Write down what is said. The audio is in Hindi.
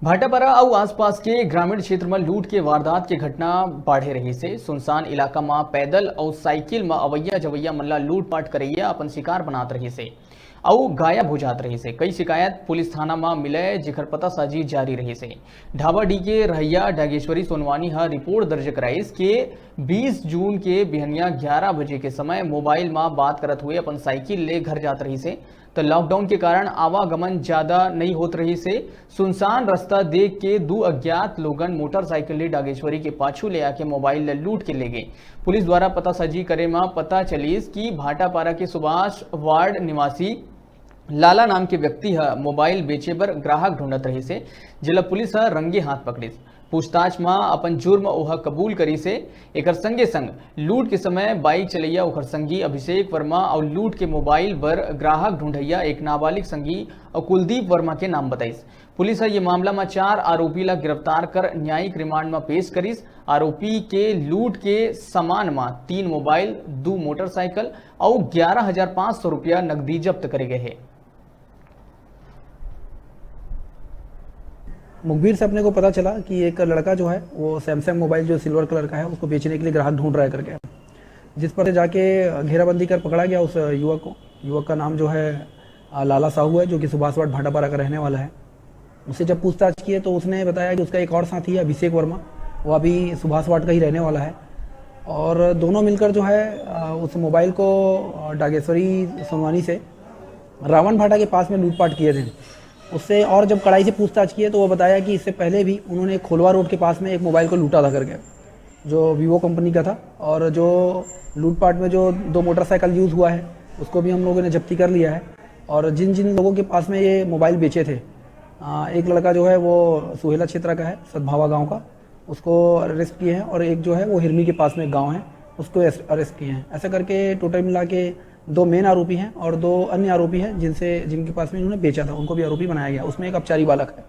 भाटापारा और आसपास के ग्रामीण क्षेत्र में लूट के वारदात की घटना बढ़े रही से सुनसान इलाका में पैदल और साइकिल में अवैया जवैया मल्ला लूटपाट करैया अपन शिकार बनात रही से और गायब हो जात रही से कई शिकायत पुलिस थाना में मिले जिखर पता साजी जारी रही से ढाबाडी के रहैया डागेश्वरी सोनवानी रिपोर्ट दर्ज कराइस के 20 जून के बिहनिया 11 बजे के समय मोबाइल में बात करत हुए अपन साइकिल ले घर जात रही से तो लॉकडाउन के कारण आवागमन ज्यादा नहीं होत रही से सुनसान रास्ता देख के दो अज्ञात लोगन मोटरसाइकिल ले डागेश्वरी के पाछू ले आके मोबाइल लूट के ले गए। पुलिस द्वारा पता साजी करे में पता चलीस कि भाटापारा के सुभाष वार्ड निवासी लाला नाम के व्यक्ति मोबाइल बेचे बर ग्राहक ढूंढत रही से जिला पुलिस रंगे हाथ पकड़ीस। पूछताछ में अपन जुर्म ओह कबूल करी से एकर संगे संग लूट के समय बाइक चलैया ओकर संगी अभिषेक वर्मा और लूट के मोबाइल पर ग्राहक ढूंढैया एक नाबालिग संगी और कुलदीप वर्मा के नाम बताइस। पुलिस ये मामला में 4 आरोपी ला गिरफ्तार कर न्यायिक रिमांड में पेश करीस। आरोपी के लूट के सामान में 3 मोबाइल 2 मोटरसाइकिल और 11,500 रुपया नकदी जब्त करे गए है। मुखबिर से अपने को पता चला कि एक लड़का जो है वो सैमसंग मोबाइल जो सिल्वर कलर का है उसको बेचने के लिए ग्राहक ढूंढ रहा है करके, जिस पर जाके घेराबंदी कर पकड़ा गया उस युवक को। युवक का नाम जो है लाला साहू है, जो कि सुभाष वार्ड भाटापारा का रहने वाला है। उससे जब पूछताछ किए तो उसने बताया कि उसका एक और साथी है अभिषेक वर्मा, वो अभी सुभाष वार्ड का ही रहने वाला है, और दोनों मिलकर जो है उस मोबाइल को डागेश्वरी सोनवानी से रावण भाटा के पास में लूटपाट किए थे। उससे और जब कड़ाई से पूछताछ किए तो वो बताया कि इससे पहले भी उन्होंने खोलवा रोड के पास में एक मोबाइल को लूटा था करके, जो वीवो कंपनी का था, और जो लूटपाट में जो 2 मोटरसाइकिल यूज़ हुआ है उसको भी हम लोगों ने जब्ती कर लिया है। और जिन जिन लोगों के पास में ये मोबाइल बेचे थे, एक लड़का जो है वो सुहेला क्षेत्र का है, सद्भावा गाँव का, उसको अरेस्ट किए हैं, और एक जो है वो हिरनी के पास में गाँव है उसको अरेस्ट किए हैं। ऐसा करके टोटल मिला के 2 मेन आरोपी हैं और 2 अन्य आरोपी हैं जिनके पास में इन्होंने बेचा था, उनको भी आरोपी बनाया गया। उसमें एक अपचारी बालक है।